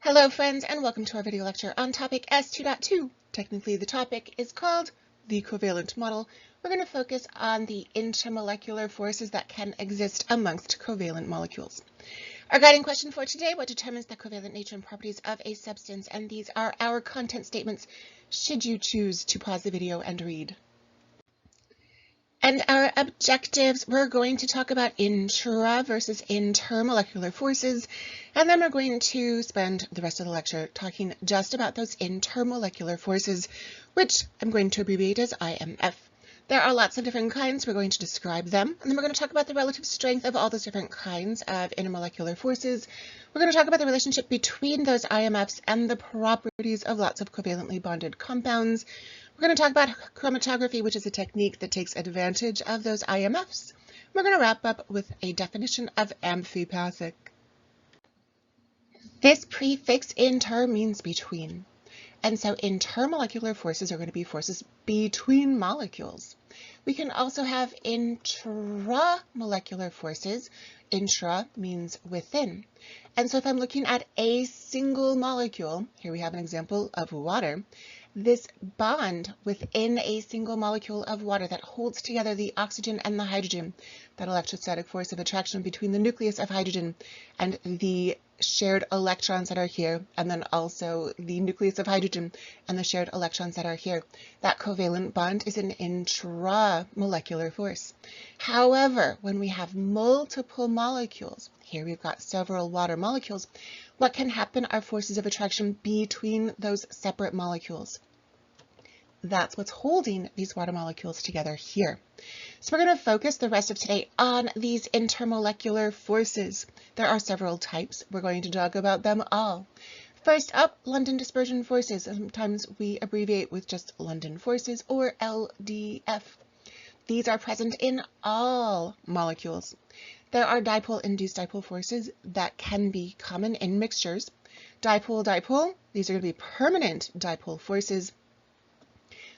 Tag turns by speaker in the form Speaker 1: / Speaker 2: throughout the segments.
Speaker 1: Hello friends, and welcome to our video lecture on topic S2.2. Technically the topic is called the covalent model. We're going to focus on the intermolecular forces that can exist amongst covalent molecules. Our guiding question for today: what determines the covalent nature and properties of a substance? And these are our content statements should you choose to pause the video and read. And our objectives, we're going to talk about intra versus intermolecular forces, and then we're going to spend the rest of the lecture talking just about those intermolecular forces, which I'm going to abbreviate as IMF. There are lots of different kinds. We're going to describe them, and then we're going to talk about the relative strength of all those different kinds of intermolecular forces. We're going to talk about the relationship between those IMFs and the properties of lots of covalently bonded compounds. We're going to talk about chromatography, which is a technique that takes advantage of those IMFs. We're going to wrap up with a definition of amphipathic. This prefix inter means between. And so intermolecular forces are going to be forces between molecules. We can also have intramolecular forces. Intra means within. And so if I'm looking at a single molecule, here we have an example of water. This bond within a single molecule of water that holds together the oxygen and the hydrogen, that electrostatic force of attraction between the nucleus of hydrogen and the shared electrons that are here, and then also the nucleus of hydrogen and the shared electrons that are here. That covalent bond is an intramolecular force. However, when we have multiple molecules, here we've got several water molecules, what can happen are forces of attraction between those separate molecules. That's what's holding these water molecules together here. So we're going to focus the rest of today on these intermolecular forces. There are several types. We're going to talk about them all. First up, London dispersion forces. Sometimes we abbreviate with just London forces, or LDF. These are present in all molecules. There are dipole-induced dipole forces that can be common in mixtures. Dipole-dipole, these are going to be permanent dipole forces.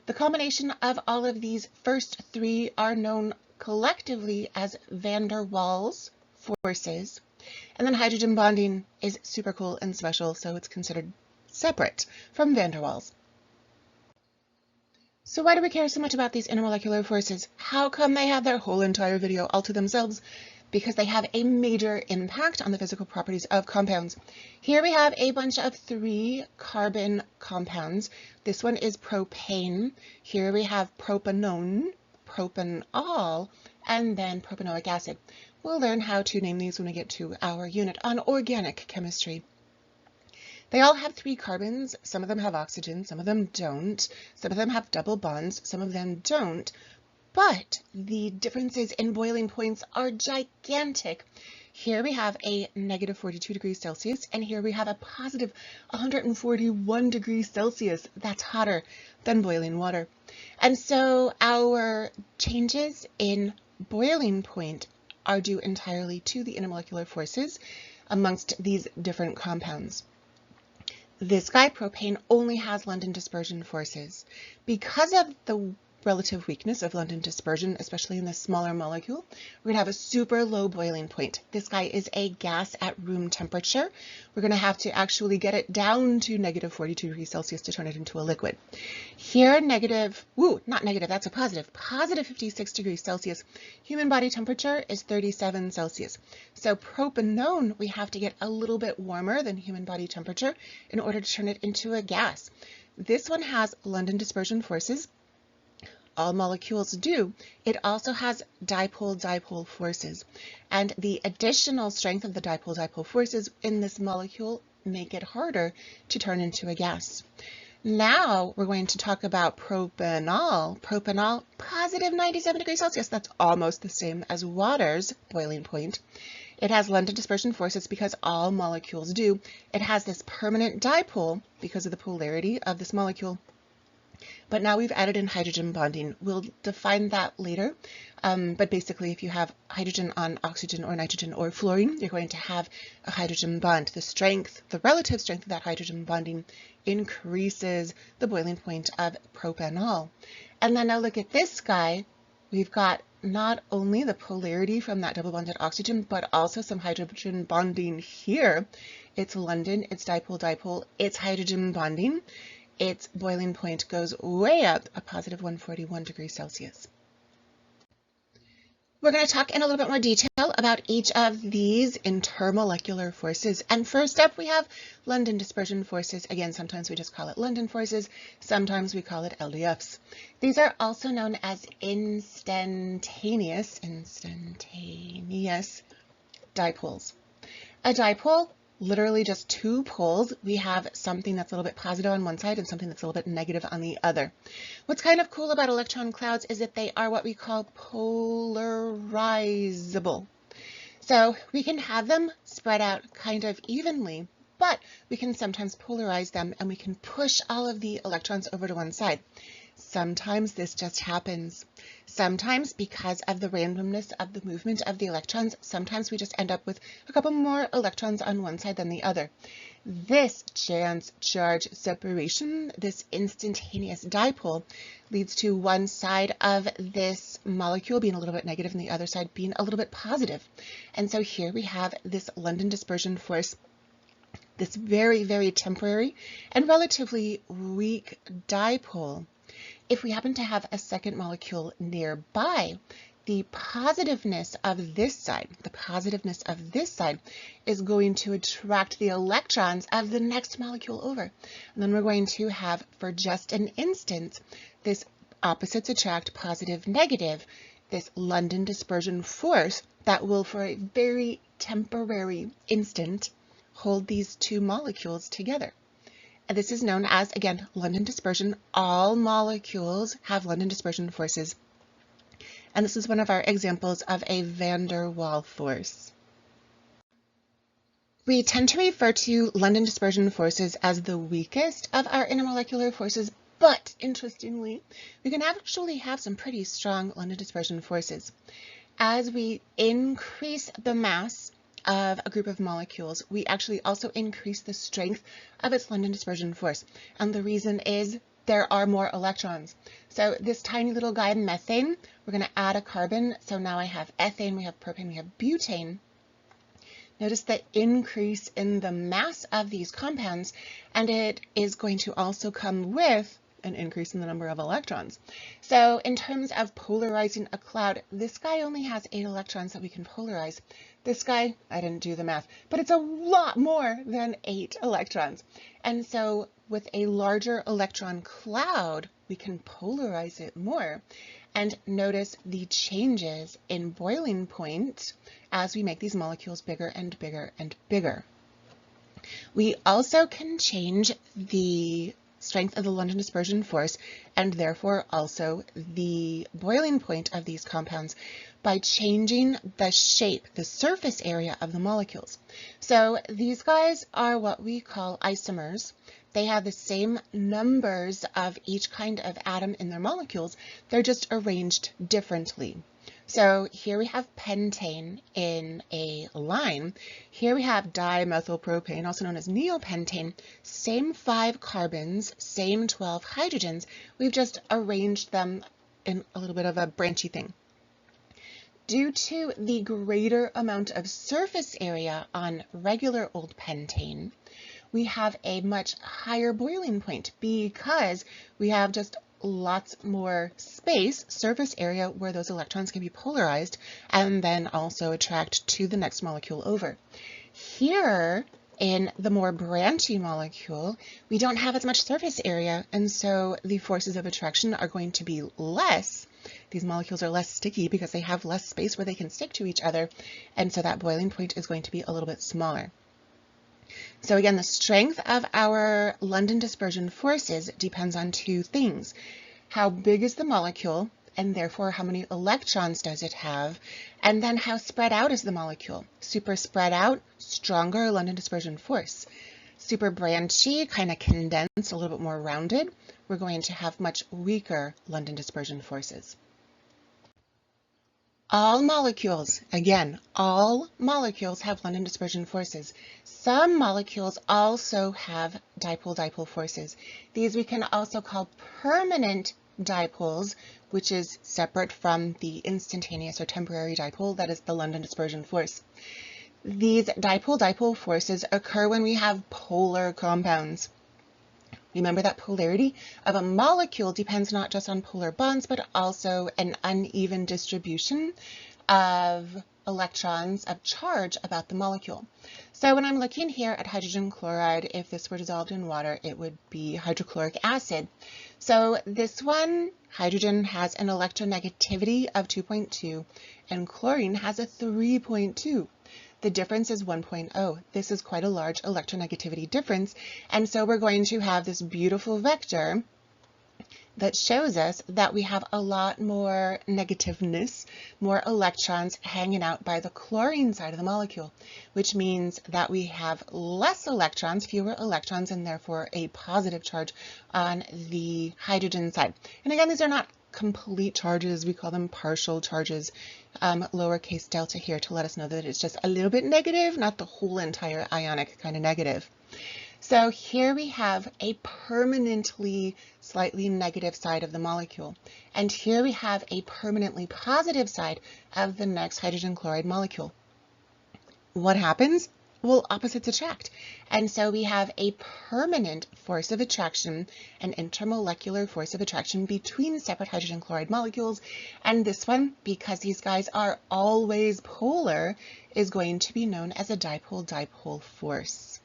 Speaker 1: The combination of all of these first three are known collectively as van der Waals forces. And then hydrogen bonding is super cool and special, so it's considered separate from van der Waals. So why do we care so much about these intermolecular forces? How come they have their whole entire video all to themselves? Because they have a major impact on the physical properties of compounds. Here we have a bunch of 3 carbon compounds. This one is propane. Here we have propanone, propanol, and then propanoic acid. We'll learn how to name these when we get to our unit on organic chemistry. They all have 3 carbons. Some of them have oxygen, some of them don't. Some of them have double bonds, some of them don't. But the differences in boiling points are gigantic. Here we have a negative 42 degrees Celsius, and here we have a positive 141 degrees Celsius. That's hotter than boiling water. And so our changes in boiling point are due entirely to the intermolecular forces amongst these different compounds. This guy, propane, only has London dispersion forces. Because of the relative weakness of London dispersion, especially in this smaller molecule, we're going to have a super low boiling point. This guy is a gas at room temperature. We're going to have to actually get it down to negative 42 degrees Celsius to turn it into a liquid. Here, that's a positive 56 degrees Celsius. Human body temperature is 37 Celsius. So propanone, we have to get a little bit warmer than human body temperature in order to turn it into a gas. This one has London dispersion forces. All molecules do. It also has dipole-dipole forces, and the additional strength of the dipole-dipole forces in this molecule make it harder to turn into a gas. Now we're going to talk about propanol. Propanol, positive 97 degrees Celsius. That's almost the same as water's boiling point. It has London dispersion forces because all molecules do. It has this permanent dipole because of the polarity of this molecule. But now we've added in hydrogen bonding. We'll define that later. But basically, if you have hydrogen on oxygen or nitrogen or fluorine, you're going to have a hydrogen bond. The relative strength of that hydrogen bonding increases the boiling point of propanol. And then now look at this guy. We've got not only the polarity from that double bonded oxygen, but also some hydrogen bonding here. It's London, it's dipole-dipole, it's hydrogen bonding. Its boiling point goes way up, a positive 141 degrees Celsius. We're going to talk in a little bit more detail about each of these intermolecular forces. And first up, we have London dispersion forces. Again, sometimes we just call it London forces. Sometimes we call it LDFs. These are also known as instantaneous dipoles. A dipole, literally just two poles. We have something that's a little bit positive on one side and something that's a little bit negative on the other. What's kind of cool about electron clouds is that they are what we call polarizable. So we can have them spread out kind of evenly, but we can sometimes polarize them and we can push all of the electrons over to one side. Sometimes this just happens. Sometimes, because of the randomness of the movement of the electrons, sometimes we just end up with a couple more electrons on one side than the other. This chance charge separation, this instantaneous dipole, leads to one side of this molecule being a little bit negative and the other side being a little bit positive. And so here we have this London dispersion force, this very, very temporary and relatively weak dipole. If we happen to have a second molecule nearby, the positiveness of this side is going to attract the electrons of the next molecule over. And then we're going to have, for just an instant, this opposites attract positive, negative, this London dispersion force that will, for a very temporary instant, hold these two molecules together. And this is known as, again, London dispersion. All molecules have London dispersion forces. And this is one of our examples of a van der Waal force. We tend to refer to London dispersion forces as the weakest of our intermolecular forces, but interestingly, we can actually have some pretty strong London dispersion forces. As we increase the mass of a group of molecules, we actually also increase the strength of its London dispersion force. And the reason is there are more electrons. So this tiny little guy, methane, we're going to add a carbon. So now I have ethane, we have propane, we have butane. Notice the increase in the mass of these compounds, and it is going to also come with an increase in the number of electrons. So in terms of polarizing a cloud, this guy only has 8 electrons that we can polarize. This guy, I didn't do the math, but it's a lot more than 8 electrons. And so with a larger electron cloud, we can polarize it more. And notice the changes in boiling point as we make these molecules bigger and bigger and bigger. We also can change the strength of the London dispersion force and therefore also the boiling point of these compounds by changing the shape, the surface area of the molecules. So these guys are what we call isomers. They have the same numbers of each kind of atom in their molecules. They're just arranged differently. So here we have pentane in a line. Here we have dimethylpropane, also known as neopentane. Same 5 carbons, same 12 hydrogens. We've just arranged them in a little bit of a branchy thing. Due to the greater amount of surface area on regular old pentane, we have a much higher boiling point because we have just lots more space, surface area, where those electrons can be polarized and then also attract to the next molecule over. Here, in the more branchy molecule, we don't have as much surface area, and so the forces of attraction are going to be less. These molecules are less sticky because they have less space where they can stick to each other, and so that boiling point is going to be a little bit smaller. So again, the strength of our London dispersion forces depends on 2 things. How big is the molecule, and therefore how many electrons does it have, and then how spread out is the molecule. Super spread out, stronger London dispersion force. Super branchy, kind of condensed, a little bit more rounded, we're going to have much weaker London dispersion forces. All molecules, again, all molecules have London dispersion forces. Some molecules also have dipole-dipole forces. These we can also call permanent dipoles, which is separate from the instantaneous or temporary dipole, that is the London dispersion force. These dipole-dipole forces occur when we have polar compounds. Remember that polarity of a molecule depends not just on polar bonds, but also an uneven distribution of electrons of charge about the molecule. So when I'm looking here at hydrogen chloride, if this were dissolved in water, it would be hydrochloric acid. So this one, hydrogen has an electronegativity of 2.2 and chlorine has a 3.2. The difference is 1.0. This is quite a large electronegativity difference, and so we're going to have this beautiful vector that shows us that we have a lot more negativeness, more electrons hanging out by the chlorine side of the molecule, which means that we have less electrons, fewer electrons, and therefore a positive charge on the hydrogen side. And again, these are not complete charges, we call them partial charges, lowercase delta here to let us know that it's just a little bit negative, not the whole entire ionic kind of negative. So here we have a permanently slightly negative side of the molecule, and here we have a permanently positive side of the next hydrogen chloride molecule. What happens? Well, opposites attract. And so we have a permanent force of attraction, an intermolecular force of attraction between separate hydrogen chloride molecules. And this one, because these guys are always polar, is going to be known as a dipole-dipole force.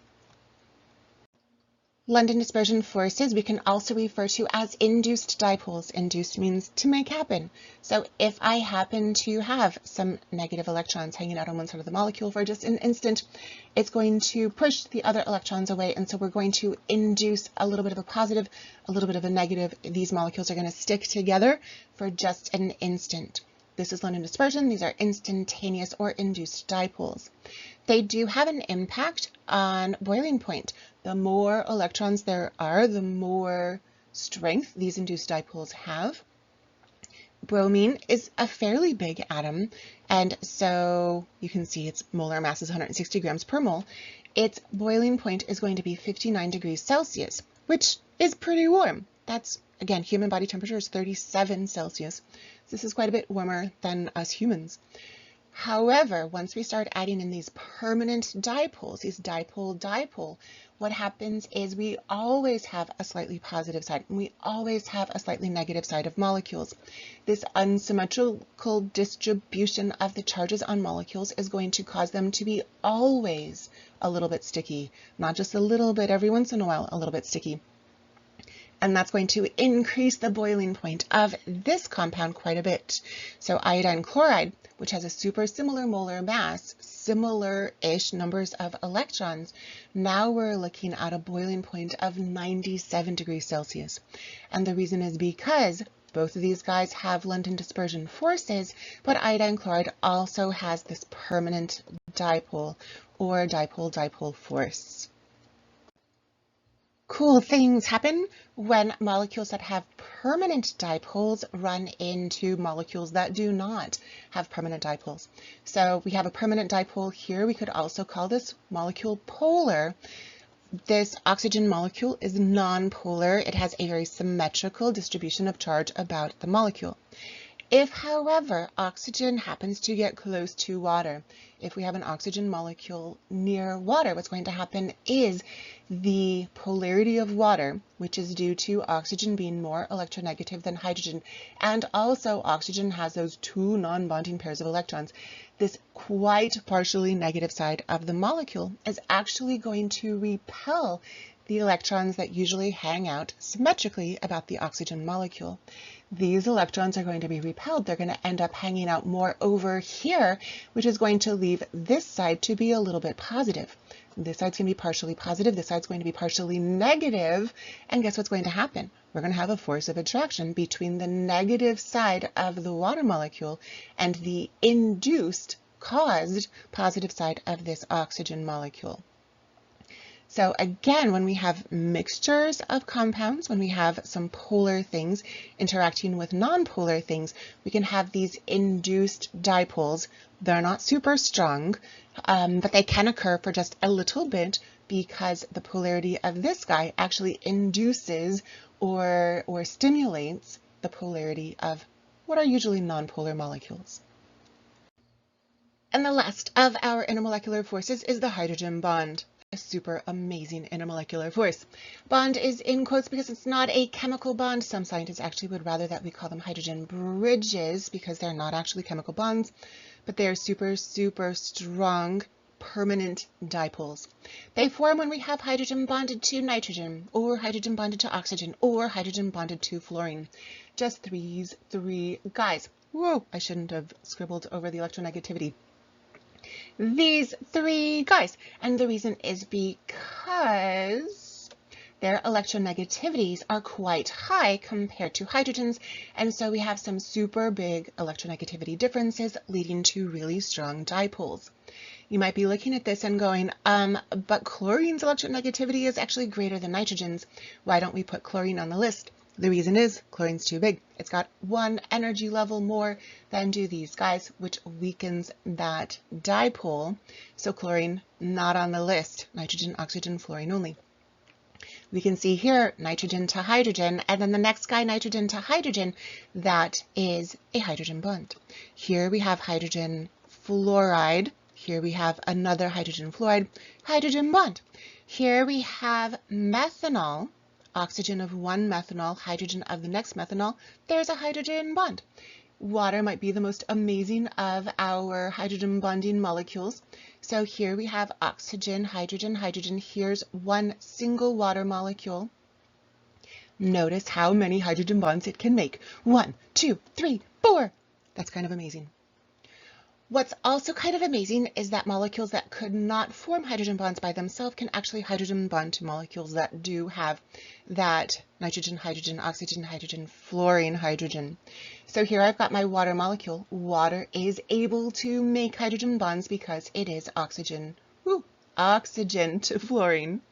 Speaker 1: London dispersion forces we can also refer to as induced dipoles. Induced means to make happen. So if I happen to have some negative electrons hanging out on one side of the molecule for just an instant, it's going to push the other electrons away, and so we're going to induce a little bit of a positive, a little bit of a negative. These molecules are going to stick together for just an instant. This is London dispersion. These are instantaneous or induced dipoles. They do have an impact on boiling point. The more electrons there are, the more strength these induced dipoles have. Bromine is a fairly big atom, and so you can see its molar mass is 160 grams per mole. Its boiling point is going to be 59 degrees Celsius, which is pretty warm. That's, again, human body temperature is 37 Celsius. This is quite a bit warmer than us humans. However, once we start adding in these permanent dipoles, these dipole-dipole, what happens is we always have a slightly positive side, and we always have a slightly negative side of molecules. This unsymmetrical distribution of the charges on molecules is going to cause them to be always a little bit sticky, not just a little bit, every once in a while, a little bit sticky. And that's going to increase the boiling point of this compound quite a bit. So iodine chloride, which has a super similar molar mass, similar-ish numbers of electrons, now we're looking at a boiling point of 97 degrees Celsius. And the reason is because both of these guys have London dispersion forces, but iodine chloride also has this permanent dipole or dipole-dipole force. Cool things happen when molecules that have permanent dipoles run into molecules that do not have permanent dipoles. So we have a permanent dipole here. We could also call this molecule polar. This oxygen molecule is non-polar. It has a very symmetrical distribution of charge about the molecule. If, however, oxygen happens to get close to water, if we have an oxygen molecule near water, what's going to happen is the polarity of water, which is due to oxygen being more electronegative than hydrogen, and also oxygen has those two non-bonding pairs of electrons. This quite partially negative side of the molecule is actually going to repel the electrons that usually hang out symmetrically about the oxygen molecule. These electrons are going to be repelled. They're going to end up hanging out more over here, which is going to leave this side to be a little bit positive. This side's going to be partially positive. This side's going to be partially negative. And guess what's going to happen? We're going to have a force of attraction between the negative side of the water molecule and the induced, caused positive side of this oxygen molecule. So again, when we have mixtures of compounds, when we have some polar things interacting with non-polar things, we can have these induced dipoles. They're not super strong, but they can occur for just a little bit because the polarity of this guy actually induces or stimulates the polarity of what are usually nonpolar molecules. And the last of our intermolecular forces is the hydrogen bond, a super amazing intermolecular force. Bond is in quotes because it's not a chemical bond. Some scientists actually would rather that we call them hydrogen bridges because they're not actually chemical bonds, but they are super, super strong, permanent dipoles. They form when we have hydrogen bonded to nitrogen, or hydrogen bonded to oxygen, or hydrogen bonded to fluorine. Just these three guys. Whoa, I shouldn't have scribbled over the electronegativity. These three guys. And the reason is because their electronegativities are quite high compared to hydrogens, and so we have some super big electronegativity differences leading to really strong dipoles. You might be looking at this and going, but chlorine's electronegativity is actually greater than nitrogen's. Why don't we put chlorine on the list? The reason is chlorine's too big. It's got one energy level more than do these guys, which weakens that dipole. So chlorine not on the list. Nitrogen, oxygen, fluorine only. We can see here nitrogen to hydrogen, and then the next guy, nitrogen to hydrogen, that is a hydrogen bond. Here we have hydrogen fluoride. Here we have another hydrogen fluoride, hydrogen bond. Here we have methanol, oxygen of one methanol, hydrogen of the next methanol. There's a hydrogen bond. Water might be the most amazing of our hydrogen bonding molecules. So here we have oxygen, hydrogen, hydrogen. Here's one single water molecule. Notice how many hydrogen bonds it can make. 1, 2, 3, 4. That's kind of amazing. What's also kind of amazing is that molecules that could not form hydrogen bonds by themselves can actually hydrogen bond to molecules that do have that nitrogen, hydrogen, oxygen, hydrogen, fluorine, hydrogen. So here I've got my water molecule. Water is able to make hydrogen bonds because it is oxygen. Woo, oxygen to fluorine.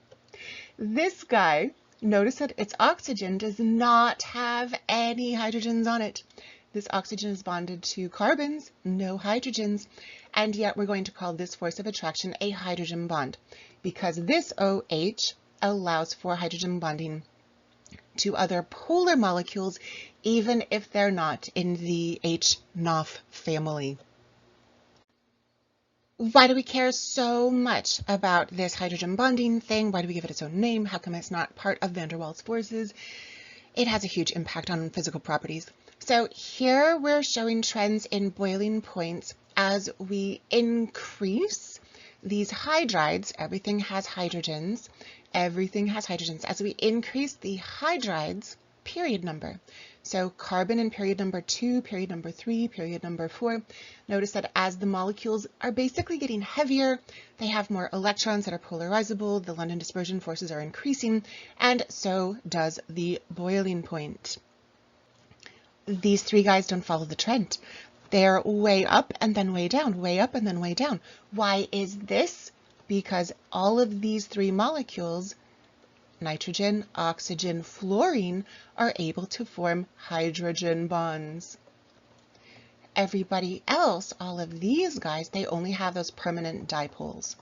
Speaker 1: This guy, notice that its oxygen does not have any hydrogens on it. This oxygen is bonded to carbons, no hydrogens, and yet we're going to call this force of attraction a hydrogen bond because this OH allows for hydrogen bonding to other polar molecules even if they're not in the H-NOF family. Why do we care so much about this hydrogen bonding thing? Why do we give it its own name? How come it's not part of van der Waals forces? It has a huge impact on physical properties. So here we're showing trends in boiling points as we increase these hydrides. Everything has hydrogens. Everything has hydrogens. As we increase the hydrides, period number. So carbon in period number 2, period number 3, period number 4. Notice that as the molecules are basically getting heavier, they have more electrons that are polarizable, the London dispersion forces are increasing, and so does the boiling point. These three guys don't follow the trend. They're way up and then way down, way up and then way down. Why is this? Because all of these three molecules, nitrogen, oxygen, fluorine, are able to form hydrogen bonds. Everybody else, all of these guys, they only have those permanent dipoles.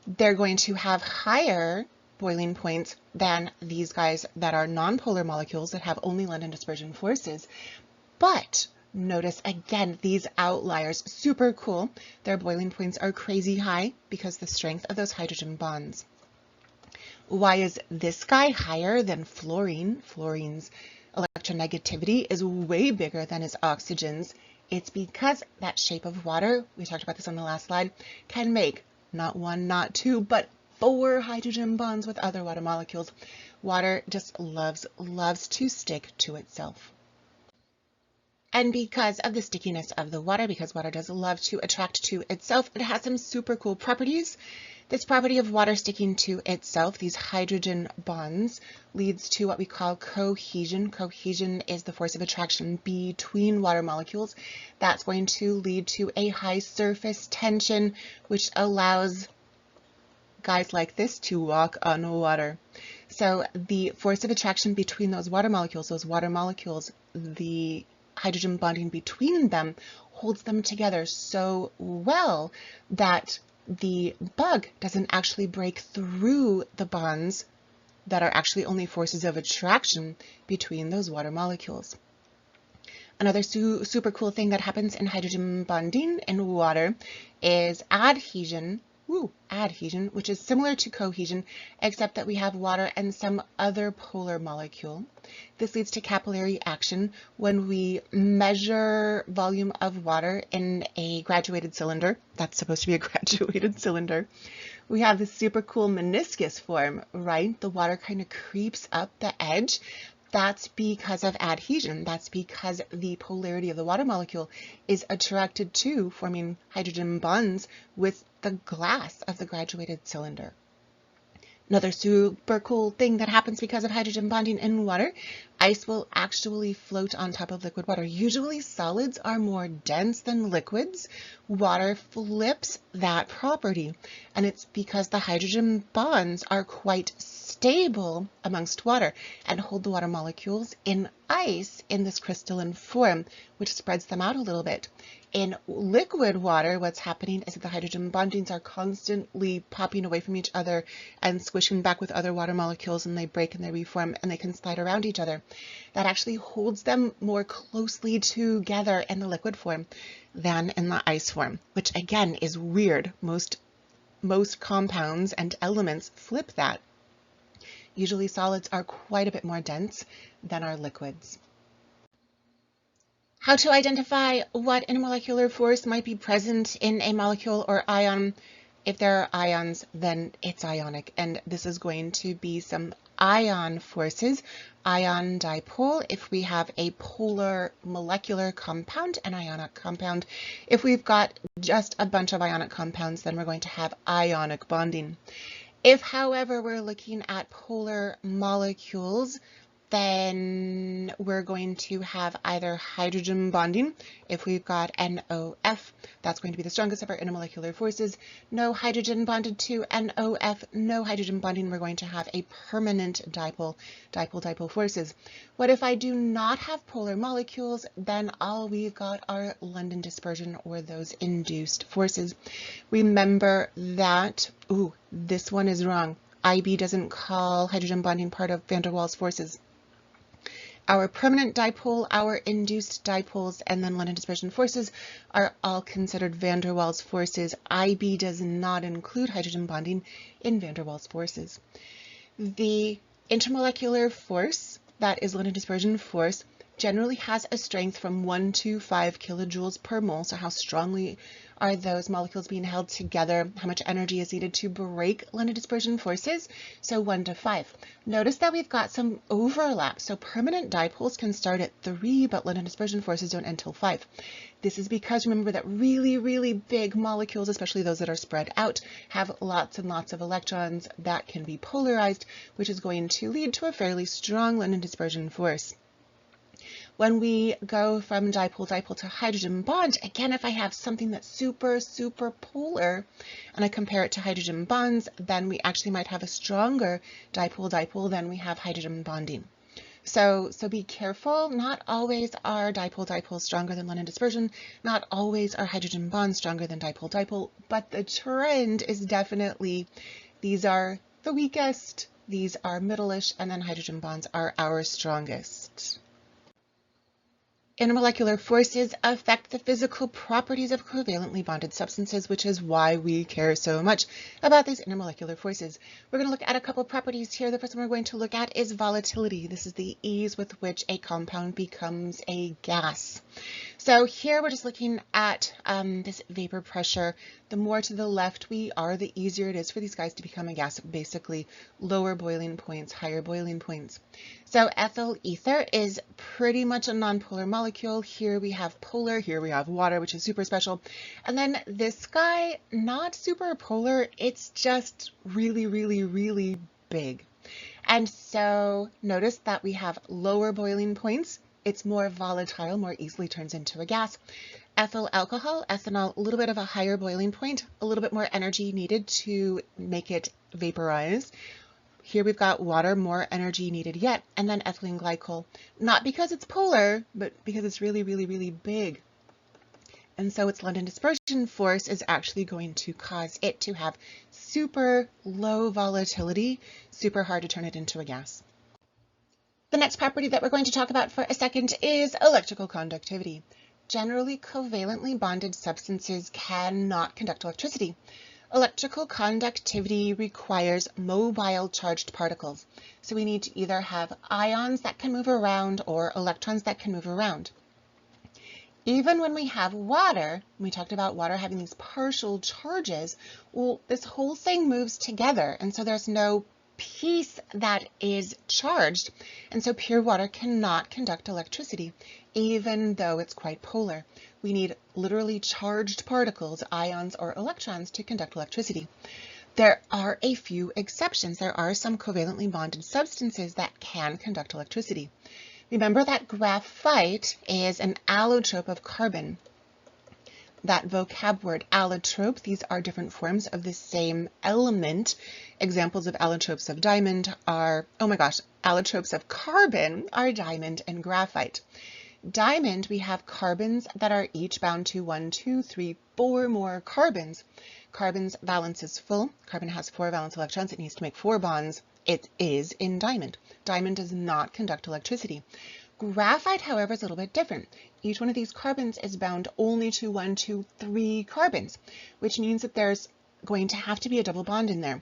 Speaker 1: They're going to have higher boiling points than these guys that are nonpolar molecules that have only London dispersion forces. But notice again, these outliers, super cool. Their boiling points are crazy high because the strength of those hydrogen bonds. Why is this guy higher than fluorine? Fluorine's electronegativity is way bigger than his oxygen's. It's because that shape of water, we talked about this on the last slide, can make not one, not two, but 4 hydrogen bonds with other water molecules. Water just loves to stick to itself. And because of the stickiness of the water, because water does love to attract to itself, it has some super cool properties. This property of water sticking to itself, these hydrogen bonds, leads to what we call cohesion. Cohesion is the force of attraction between water molecules. That's going to lead to a high surface tension, which allows guys like this to walk on water. So the force of attraction between those water molecules, the hydrogen bonding between them holds them together so well that the bug doesn't actually break through the bonds that are actually only forces of attraction between those water molecules. Another super cool thing that happens in hydrogen bonding in water is adhesion. Adhesion, which is similar to cohesion, except that we have water and some other polar molecule. This leads to capillary action when we measure volume of water in a graduated cylinder. That's supposed to be a graduated cylinder. We have this super cool meniscus form, right? The water kind of creeps up the edge. That's because of adhesion. That's because the polarity of the water molecule is attracted to forming hydrogen bonds with the glass of the graduated cylinder. Another super cool thing that happens because of hydrogen bonding in water, ice will actually float on top of liquid water. Usually solids are more dense than liquids. Water flips that property, and it's because the hydrogen bonds are quite stable amongst water and hold the water molecules in ice in this crystalline form, which spreads them out a little bit. In liquid water, what's happening is that the hydrogen bondings are constantly popping away from each other and squishing back with other water molecules, and they break and they reform and they can slide around each other. That actually holds them more closely together in the liquid form than in the ice form, which again is weird. Most compounds and elements flip that. Usually solids are quite a bit more dense than our liquids. How to identify what intermolecular force might be present in a molecule or ion. If there are ions, then it's ionic, and this is going to be some ion forces. Ion dipole, if we have a polar molecular compound, an ionic compound. If we've got just a bunch of ionic compounds, then we're going to have ionic bonding. If, however, we're looking at polar molecules, then we're going to have either hydrogen bonding. If we've got NOF, that's going to be the strongest of our intermolecular forces. No hydrogen bonded to NOF, no hydrogen bonding, we're going to have a permanent dipole forces. What if I do not have polar molecules? Then all we've got are London dispersion, or those induced forces. Remember that, this one is wrong. IB doesn't call hydrogen bonding part of van der Waals forces. Our permanent dipole, our induced dipoles, and then London dispersion forces are all considered van der Waals forces. IB does not include hydrogen bonding in van der Waals forces. The intermolecular force, that is London dispersion force, generally has a strength from 1 to 5 kilojoules per mole. So how strongly are those molecules being held together? How much energy is needed to break London dispersion forces? So 1 to 5. Notice that we've got some overlap. So permanent dipoles can start at 3, but London dispersion forces don't until 5. This is because, remember, that really, really big molecules, especially those that are spread out, have lots and lots of electrons that can be polarized, which is going to lead to a fairly strong London dispersion force. When we go from dipole to hydrogen bond, again, if I have something that's super polar and I compare it to hydrogen bonds, then we actually might have a stronger dipole than we have hydrogen bonding. So be careful. Not always are dipoles stronger than London dispersion. Not always are hydrogen bonds stronger than dipole, but the trend is definitely these are the weakest, these are middle-ish, and then hydrogen bonds are our strongest. Intermolecular forces affect the physical properties of covalently bonded substances, which is why we care so much about these intermolecular forces. We're going to look at a couple properties here. The first one we're going to look at is volatility. This is the ease with which a compound becomes a gas. So here we're just looking at this vapor pressure. The more to the left we are, the easier it is for these guys to become a gas. Basically, lower boiling points, higher boiling points. So ethyl ether is pretty much a nonpolar molecule. Here we have polar, here we have water, which is super special. And then this guy, not super polar, it's just really big. And so notice that we have lower boiling points. It's more volatile, more easily turns into a gas. Ethyl alcohol, ethanol, a little bit of a higher boiling point, a little bit more energy needed to make it vaporize. Here we've got water, more energy needed yet, and then ethylene glycol, not because it's polar, but because it's really big. And so its London dispersion force is actually going to cause it to have super low volatility, super hard to turn it into a gas. The next property that we're going to talk about for a second is electrical conductivity. Generally, covalently bonded substances cannot conduct electricity. Electrical conductivity requires mobile charged particles. So we need to either have ions that can move around or electrons that can move around. Even when we have water, we talked about water having these partial charges, well, this whole thing moves together, and so there's no piece that is charged, and so pure water cannot conduct electricity, even though it's quite polar. We need literally charged particles, ions or electrons, to conduct electricity. There are a few exceptions. There are some covalently bonded substances that can conduct electricity. Remember that graphite is an allotrope of carbon. That vocab word, allotrope, these are different forms of the same element. Examples of allotropes of diamond are, allotropes of carbon are diamond and graphite. Diamond, we have carbons that are each bound to 1, 2, 3, 4 more carbons. Carbon's valence is full. Carbon has 4 valence electrons. It needs to make 4 bonds. It is in diamond. Diamond does not conduct electricity. Graphite, however, is a little bit different. Each one of these carbons is bound only to 1, 2, 3 carbons, which means that there's going to have to be a double bond in there.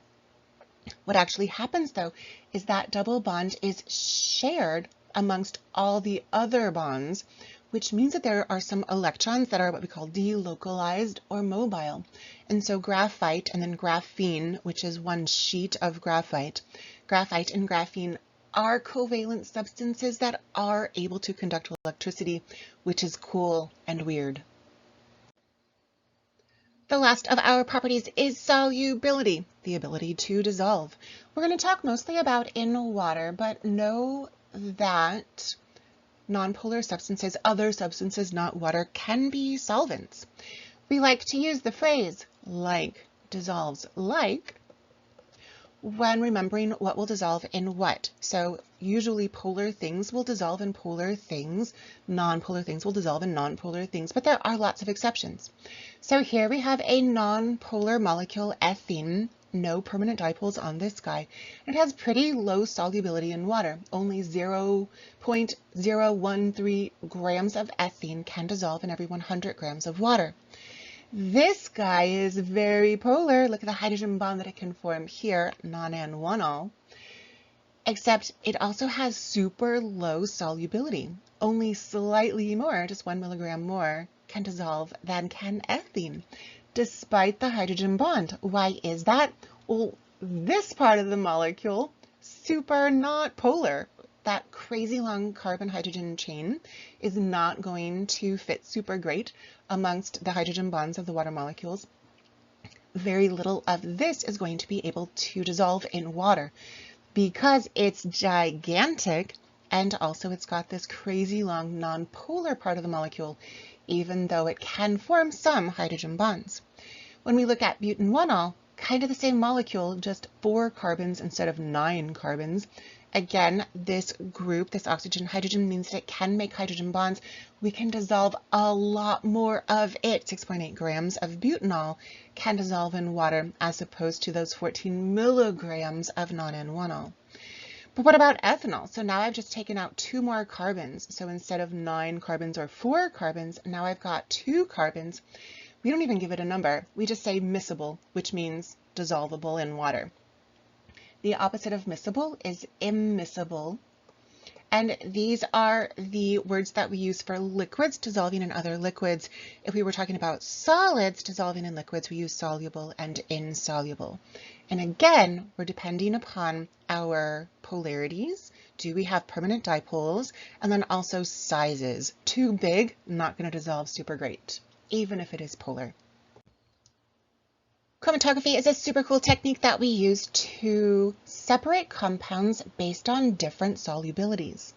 Speaker 1: What actually happens, though, is that double bond is shared amongst all the other bonds, which means that there are some electrons that are what we call delocalized or mobile. And so graphite and then graphene, which is one sheet of graphite, graphite and graphene are covalent substances that are able to conduct electricity, which is cool and weird. The last of our properties is solubility, the ability to dissolve. We're going to talk mostly about in water, but know that nonpolar substances, other substances not water, can be solvents. We like to use the phrase like dissolves like when remembering what will dissolve in what. So usually polar things will dissolve in polar things, nonpolar things will dissolve in nonpolar things, but there are lots of exceptions. So here we have a nonpolar molecule, ethene, no permanent dipoles on this guy. It has pretty low solubility in water. Only 0.013 grams of ethene can dissolve in every 100 grams of water. This guy is very polar. Look at the hydrogen bond that it can form here, non-N1-ol. Except it also has super low solubility. Only slightly more, just 1 milligram more, can dissolve than can ethene, despite the hydrogen bond. Why is that? Well, this part of the molecule, super not polar. That crazy long carbon-hydrogen chain is not going to fit super great amongst the hydrogen bonds of the water molecules. Very little of this is going to be able to dissolve in water because it's gigantic, and also it's got this crazy long non-polar part of the molecule, even though it can form some hydrogen bonds. When we look at butanol, kind of the same molecule, just 4 carbons instead of 9 carbons. Again, this group, this oxygen-hydrogen, means that it can make hydrogen bonds. We can dissolve a lot more of it. 6.8 grams of butanol can dissolve in water as opposed to those 14 milligrams of non-N1-ol. But what about ethanol? So now I've just taken out 2 more carbons. So instead of 9 carbons or 4 carbons, now I've got 2 carbons. We don't even give it a number. We just say miscible, which means dissolvable in water. The opposite of miscible is immiscible. And these are the words that we use for liquids dissolving in other liquids. If we were talking about solids dissolving in liquids, we use soluble and insoluble. And again, we're depending upon our polarities. Do we have permanent dipoles? And then also sizes. Too big, not going to dissolve super great, even if it is polar. Chromatography is a super cool technique that we use to separate compounds based on different solubilities.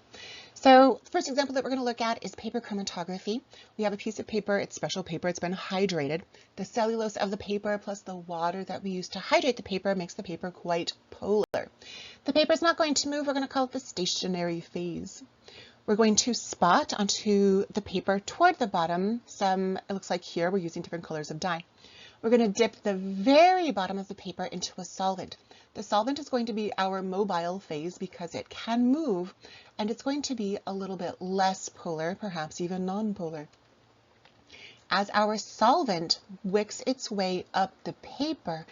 Speaker 1: So the first example that we're going to look at is paper chromatography. We have a piece of paper, it's special paper, it's been hydrated. The cellulose of the paper plus the water that we use to hydrate the paper makes the paper quite polar. The paper is not going to move, we're going to call it the stationary phase. We're going to spot onto the paper toward the bottom some, it looks like here we're using different colors of dye. We're going to dip the very bottom of the paper into a solvent. The solvent is going to be our mobile phase because it can move, and it's going to be a little bit less polar, perhaps even non-polar. As our solvent wicks its way up the paper,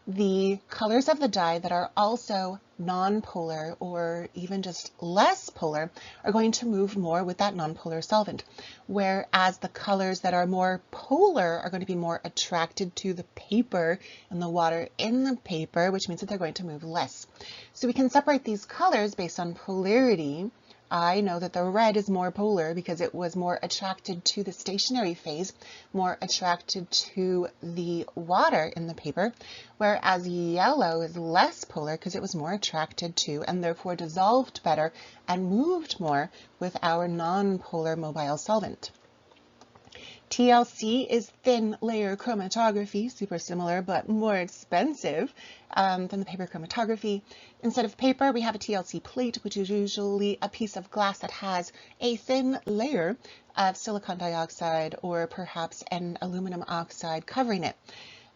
Speaker 1: the colors of the dye that are also non-polar or even just less polar are going to move more with that non-polar solvent, whereas the colors that are more polar are going to be more attracted to the paper and the water in the paper, which means that they're going to move less. So we can separate these colors based on polarity. I know that the red is more polar because it was more attracted to the stationary phase, more attracted to the water in the paper, whereas yellow is less polar because it was more attracted to and therefore dissolved better and moved more with our non-polar mobile solvent. TLC is thin layer chromatography, super similar but more expensive than the paper chromatography. Instead of paper, we have a TLC plate, which is usually a piece of glass that has a thin layer of silicon dioxide or perhaps an aluminum oxide covering it.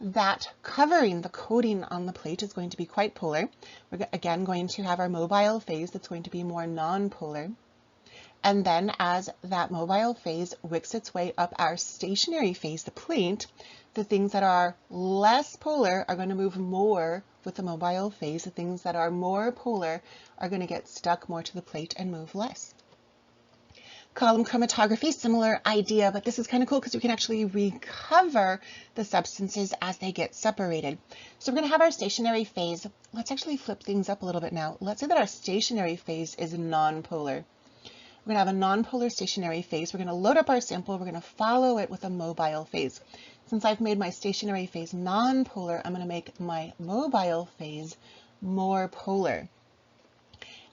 Speaker 1: That covering, the coating on the plate, is going to be quite polar. We're again going to have our mobile phase that's going to be more non-polar. And then as that mobile phase wicks its way up our stationary phase, the plate, the things that are less polar are going to move more with the mobile phase. The things that are more polar are going to get stuck more to the plate and move less. Column chromatography, similar idea, but this is kind of cool because we can actually recover the substances as they get separated. So we're going to have our stationary phase. Let's actually flip things up a little bit now. Let's say that our stationary phase is non-polar. We're going to have a non-polar stationary phase. We're going to load up our sample. We're going to follow it with a mobile phase. Since I've made my stationary phase non-polar, I'm going to make my mobile phase more polar.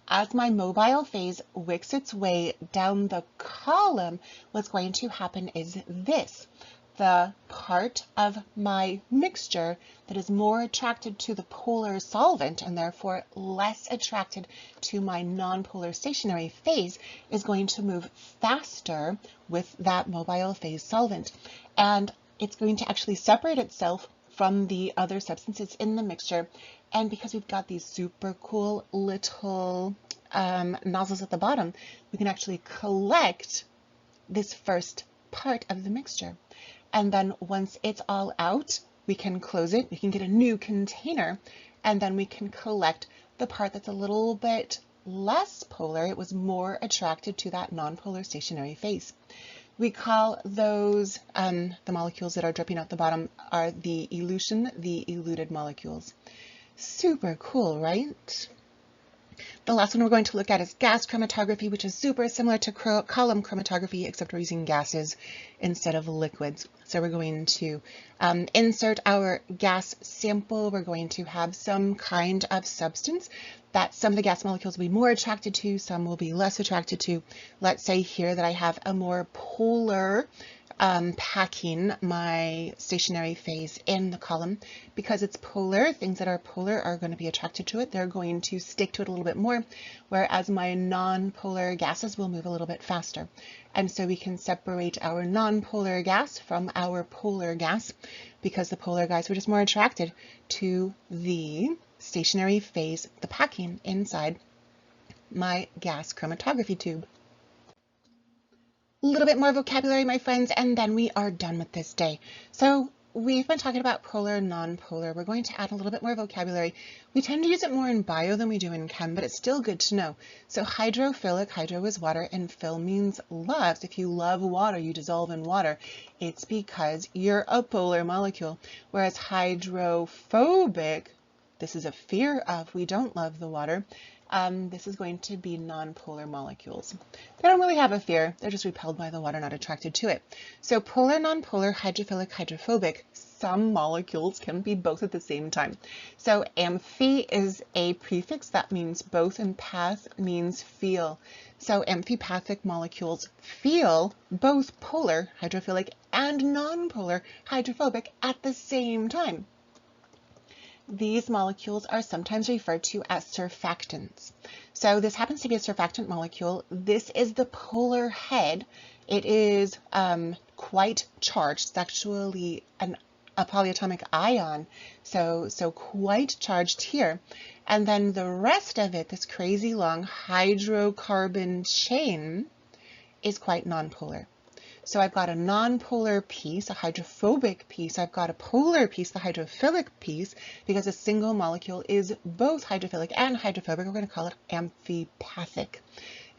Speaker 1: As my mobile phase wicks its way down the column, what's going to happen is this. The part of my mixture that is more attracted to the polar solvent and therefore less attracted to my non-polar stationary phase is going to move faster with that mobile phase solvent. And it's going to actually separate itself from the other substances in the mixture. And because we've got these super cool little nozzles at the bottom, we can actually collect this first part of the mixture. And then once it's all out, we can close it, we can get a new container, and then we can collect the part that's a little bit less polar. It was more attracted to that non-polar stationary phase. We call those, the molecules that are dripping out the bottom are the elution, the eluted molecules. Super cool, right? The last one we're going to look at is gas chromatography, which is super similar to column chromatography, except we're using gases instead of liquids. So we're going to insert our gas sample. We're going to have some kind of substance that some of the gas molecules will be more attracted to, some will be less attracted to. Let's say here that I have a more polar packing my stationary phase in the column. Because it's polar, things that are polar are going to be attracted to it. They're going to stick to it a little bit more, whereas my non-polar gases will move a little bit faster. And so we can separate our non-polar gas from our polar gas because the polar guys were just more attracted to the stationary phase, the packing inside my gas chromatography tube. A little bit more vocabulary, my friends, and then we are done with this day. So we've been talking about polar and non-polar. We're going to add a little bit more vocabulary. We tend to use it more in bio than we do in chem, but it's still good to know. So hydrophilic, hydro is water, and phil means loves. If you love water, you dissolve in water. It's because you're a polar molecule. Whereas hydrophobic, this is a fear of, we don't love the water. This is going to be non-polar molecules. They don't really have a fear. They're just repelled by the water, not attracted to it. So polar, non-polar, hydrophilic, hydrophobic. Some molecules can be both at the same time. So amphi is a prefix that means both, and path means feel. So amphipathic molecules feel both polar, hydrophilic, and non-polar, hydrophobic at the same time. these molecules are sometimes referred to as surfactants. So this happens to be a surfactant molecule. This is the polar head. It is quite charged. It's actually a polyatomic ion, so quite charged here. And then the rest of it, this crazy long hydrocarbon chain, is quite nonpolar. So I've got a nonpolar piece, a hydrophobic piece. I've got a polar piece, the hydrophilic piece, because a single molecule is both hydrophilic and hydrophobic. We're going to call it amphipathic.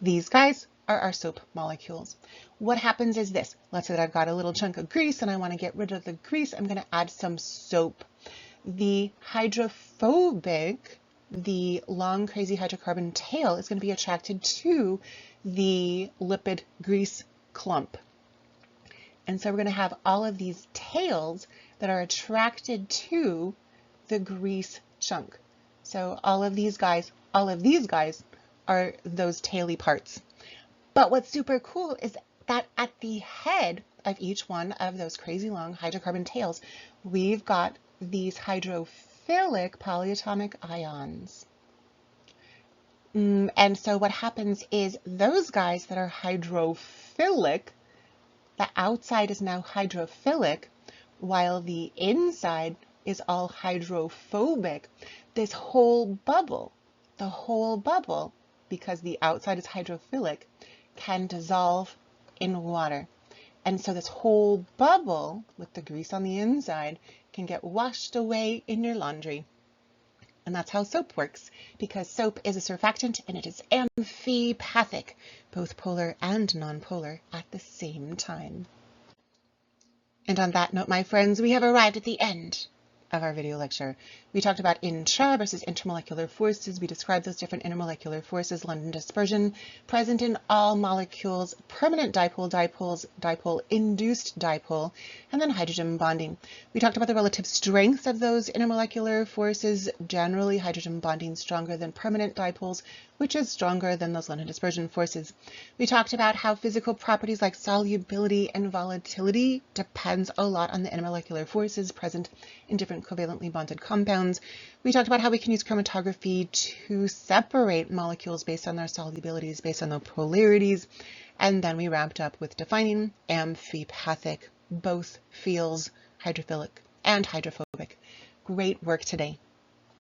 Speaker 1: These guys are our soap molecules. What happens is this. Let's say that I've got a little chunk of grease and I want to get rid of the grease. I'm going to add some soap. The hydrophobic, the long crazy hydrocarbon tail, is going to be attracted to the lipid grease clump. And so we're going to have all of these tails that are attracted to the grease chunk. So all of these guys are those taily parts. But what's super cool is that at the head of each one of those crazy long hydrocarbon tails, we've got these hydrophilic polyatomic ions. And so what happens is those guys that are hydrophilic, the outside is now hydrophilic, while the inside is all hydrophobic. This whole bubble, because the outside is hydrophilic, can dissolve in water. And so this whole bubble with the grease on the inside can get washed away in your laundry. And that's how soap works, because soap is a surfactant and it is amphipathic, both polar and nonpolar at the same time. And on that note, my friends, we have arrived at the end of our video lecture. We talked about intra versus intermolecular forces. We described those different intermolecular forces, London dispersion, present in all molecules, permanent dipole, dipoles, dipole-induced dipole, and then hydrogen bonding. We talked about the relative strengths of those intermolecular forces, generally hydrogen bonding stronger than permanent dipoles, which is stronger than those London dispersion forces. We talked about how physical properties like solubility and volatility depends a lot on the intermolecular forces present in different covalently bonded compounds. We talked about how we can use chromatography to separate molecules based on their solubilities, based on their polarities, and then we wrapped up with defining amphipathic, both feels hydrophilic and hydrophobic. Great work today.